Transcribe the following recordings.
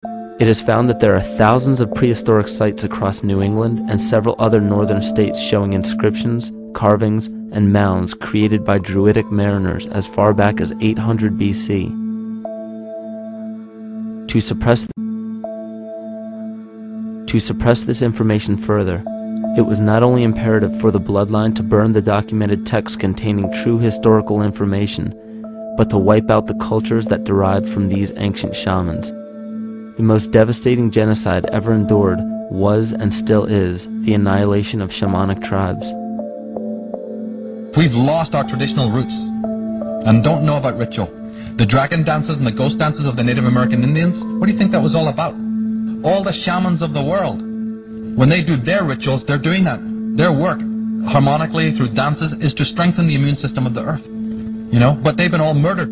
It is found that there are thousands of prehistoric sites across New England and several other northern states showing inscriptions, carvings, and mounds created by Druidic mariners as far back as 800 BC. To suppress this information further, it was not only imperative for the bloodline to burn the documented texts containing true historical information, but to wipe out the cultures that derived from these ancient shamans. The most devastating genocide ever endured was and still is the annihilation of shamanic tribes. We've lost our traditional roots and don't know about ritual. The dragon dances and the ghost dances of the Native American Indians, what do you think that was all about? All the shamans of the world, when they do their rituals, they're doing that. Their work, harmonically through dances, is to strengthen the immune system of the earth. You know, but they've been all murdered.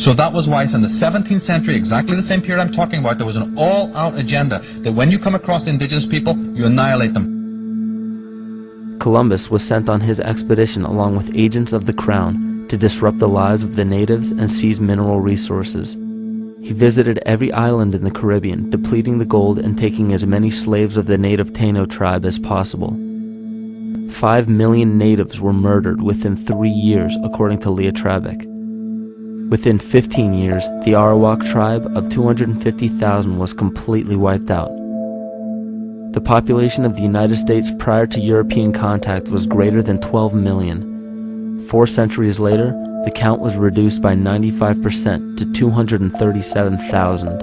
So that was why in the 17th century, exactly the same period I'm talking about, there was an all-out agenda that when you come across indigenous people, you annihilate them. Columbus was sent on his expedition along with agents of the crown to disrupt the lives of the natives and seize mineral resources. He visited every island in the Caribbean, depleting the gold and taking as many slaves of the native Taino tribe as possible. 5 million natives were murdered within 3 years, according to Leah Trabeck. Within 15 years, the Arawak tribe of 250,000 was completely wiped out. The population of the United States prior to European contact was greater than 12 million. 4 centuries later, the count was reduced by 95% to 237,000.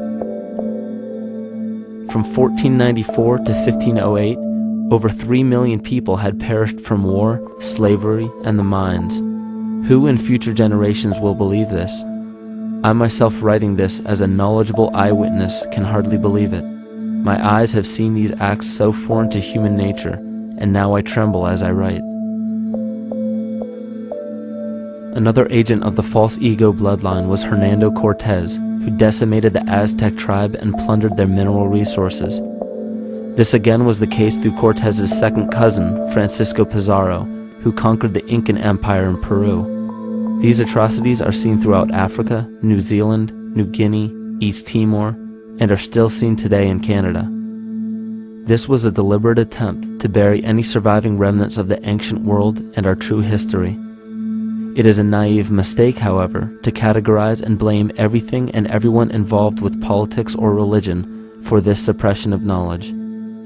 From 1494 to 1508, over 3 million people had perished from war, slavery, and the mines. Who in future generations will believe this? I myself, writing this as a knowledgeable eyewitness, can hardly believe it. My eyes have seen these acts so foreign to human nature, and now I tremble as I write. Another agent of the false ego bloodline was Hernando Cortez, who decimated the Aztec tribe and plundered their mineral resources. This again was the case through Cortez's second cousin, Francisco Pizarro, who conquered the Incan Empire in Peru. These atrocities are seen throughout Africa, New Zealand, New Guinea, East Timor, and are still seen today in Canada. This was a deliberate attempt to bury any surviving remnants of the ancient world and our true history. It is a naive mistake, however, to categorize and blame everything and everyone involved with politics or religion for this suppression of knowledge.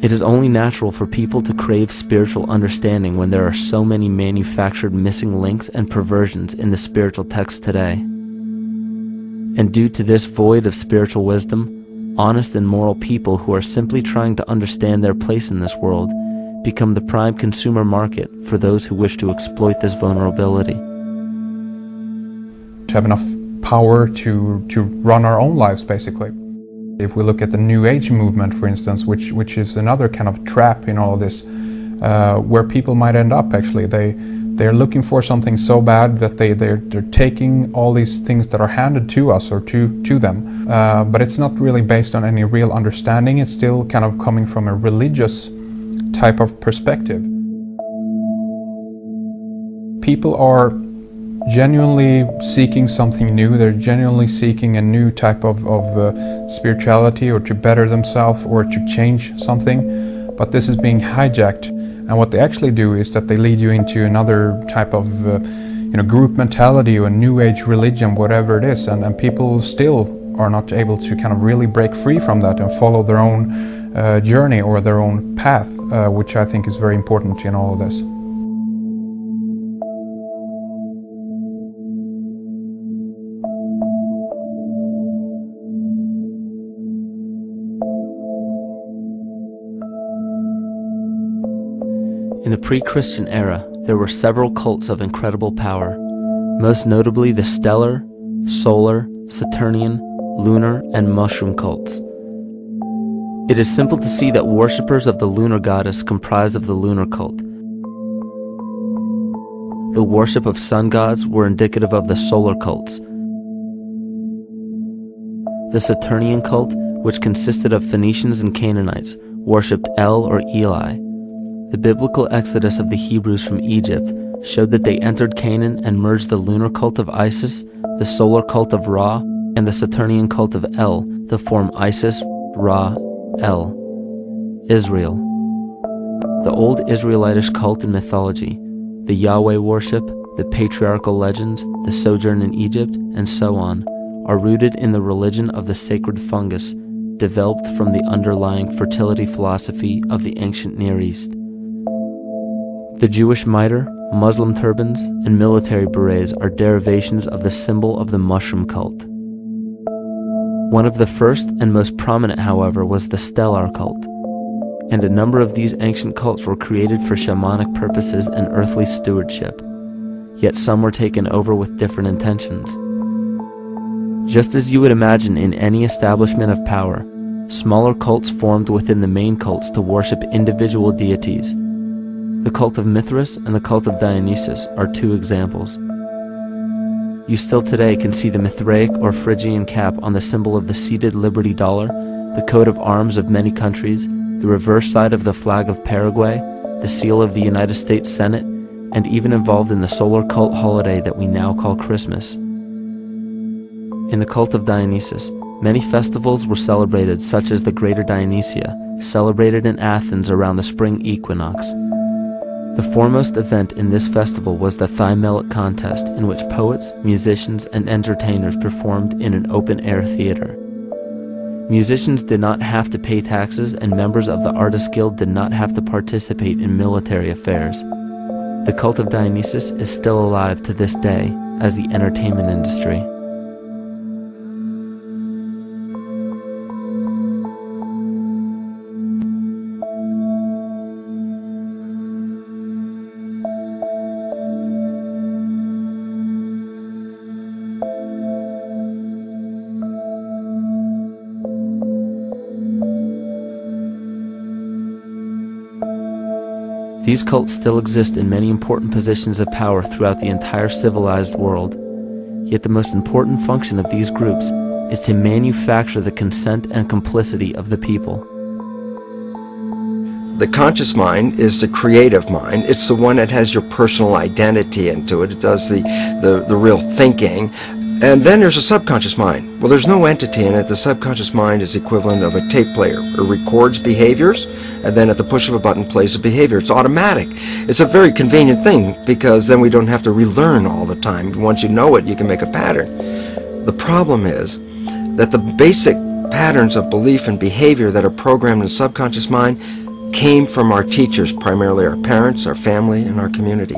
It is only natural for people to crave spiritual understanding when there are so many manufactured missing links and perversions in the spiritual texts today. And due to this void of spiritual wisdom, honest and moral people who are simply trying to understand their place in this world become the prime consumer market for those who wish to exploit this vulnerability. To have enough power to run our own lives, basically. If we look at the New Age movement, for instance, which is another kind of trap in all of this, where people might end up actually. They're looking for something so bad that they're taking all these things that are handed to us or to them. But it's not really based on any real understanding. It's still kind of coming from a religious type of perspective. People are genuinely seeking something new. They're genuinely seeking a new type of spirituality, or to better themselves, or to change something. But this is being hijacked, and what they actually do is that they lead you into another type of group mentality or new age religion, whatever it is, and people still are not able to kind of really break free from that and follow their own journey or their own path, which I think is very important in all of this. In the pre-Christian era, there were several cults of incredible power, most notably the stellar, solar, Saturnian, lunar, and mushroom cults. It is simple to see that worshippers of the lunar goddess comprised of the lunar cult. The worship of sun gods were indicative of the solar cults. The Saturnian cult, which consisted of Phoenicians and Canaanites, worshipped El or Eli. The biblical exodus of the Hebrews from Egypt showed that they entered Canaan and merged the lunar cult of Isis, the solar cult of Ra, and the Saturnian cult of El to form Isis, Ra, El, Israel. The old Israelitish cult and mythology, the Yahweh worship, the patriarchal legends, the sojourn in Egypt, and so on, are rooted in the religion of the sacred fungus, developed from the underlying fertility philosophy of the ancient Near East. The Jewish mitre, Muslim turbans, and military berets are derivations of the symbol of the mushroom cult. One of the first and most prominent, however, was the stellar cult, and a number of these ancient cults were created for shamanic purposes and earthly stewardship, yet some were taken over with different intentions. Just as you would imagine in any establishment of power, smaller cults formed within the main cults to worship individual deities. The cult of Mithras and the cult of Dionysus are two examples. You still today can see the Mithraic or Phrygian cap on the symbol of the seated Liberty Dollar, the coat of arms of many countries, the reverse side of the flag of Paraguay, the seal of the United States Senate, and even involved in the solar cult holiday that we now call Christmas. In the cult of Dionysus, many festivals were celebrated, such as the Greater Dionysia, celebrated in Athens around the spring equinox. The foremost event in this festival was the Thymelic contest, in which poets, musicians, and entertainers performed in an open-air theater. Musicians did not have to pay taxes, and members of the Artists' Guild did not have to participate in military affairs. The cult of Dionysus is still alive to this day as the entertainment industry. These cults still exist in many important positions of power throughout the entire civilized world. Yet the most important function of these groups is to manufacture the consent and complicity of the people. The conscious mind is the creative mind. It's the one that has your personal identity into it. It does the real thinking. And then there's a subconscious mind. Well, there's no entity in it. The subconscious mind is equivalent of a tape player. It records behaviors, and then at the push of a button plays a behavior. It's automatic. It's a very convenient thing, because then we don't have to relearn all the time. Once you know it, you can make a pattern. The problem is that the basic patterns of belief and behavior that are programmed in the subconscious mind came from our teachers, primarily our parents, our family, and our community.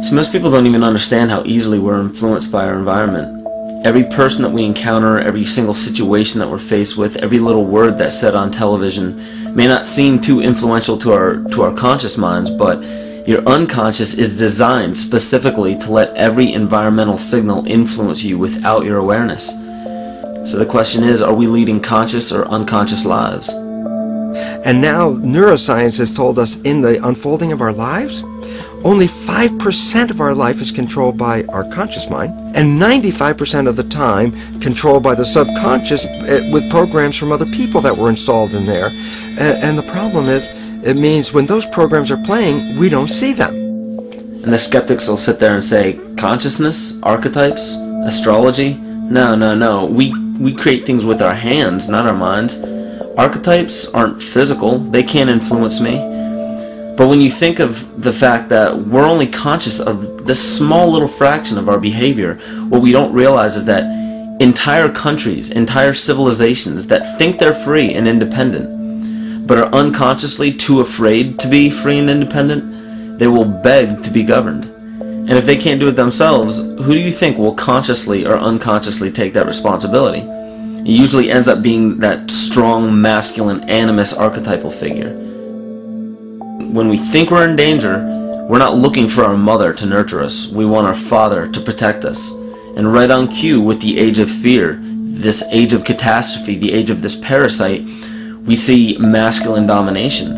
So most people don't even understand how easily we're influenced by our environment. Every person that we encounter, every single situation that we're faced with, every little word that's said on television may not seem too influential to our conscious minds, but your unconscious is designed specifically to let every environmental signal influence you without your awareness. So the question is, are we leading conscious or unconscious lives? And now neuroscience has told us in the unfolding of our lives, only 5% of our life is controlled by our conscious mind, and 95% of the time controlled by the subconscious with programs from other people that were installed in there. And the problem is, it means when those programs are playing, we don't see them. And the skeptics will sit there and say, consciousness, archetypes, astrology? No. We create things with our hands, not our minds. Archetypes aren't physical. They can't influence me. But when you think of the fact that we're only conscious of this small little fraction of our behavior, what we don't realize is that entire countries, entire civilizations that think they're free and independent, but are unconsciously too afraid to be free and independent, they will beg to be governed. And if they can't do it themselves, who do you think will consciously or unconsciously take that responsibility? It usually ends up being that strong, masculine, animus archetypal figure. When we think we're in danger, we're not looking for our mother to nurture us. We want our father to protect us. And right on cue with the age of fear, this age of catastrophe, the age of this parasite, we see masculine domination.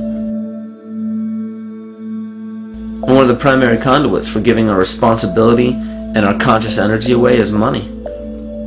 And one of the primary conduits for giving our responsibility and our conscious energy away is money.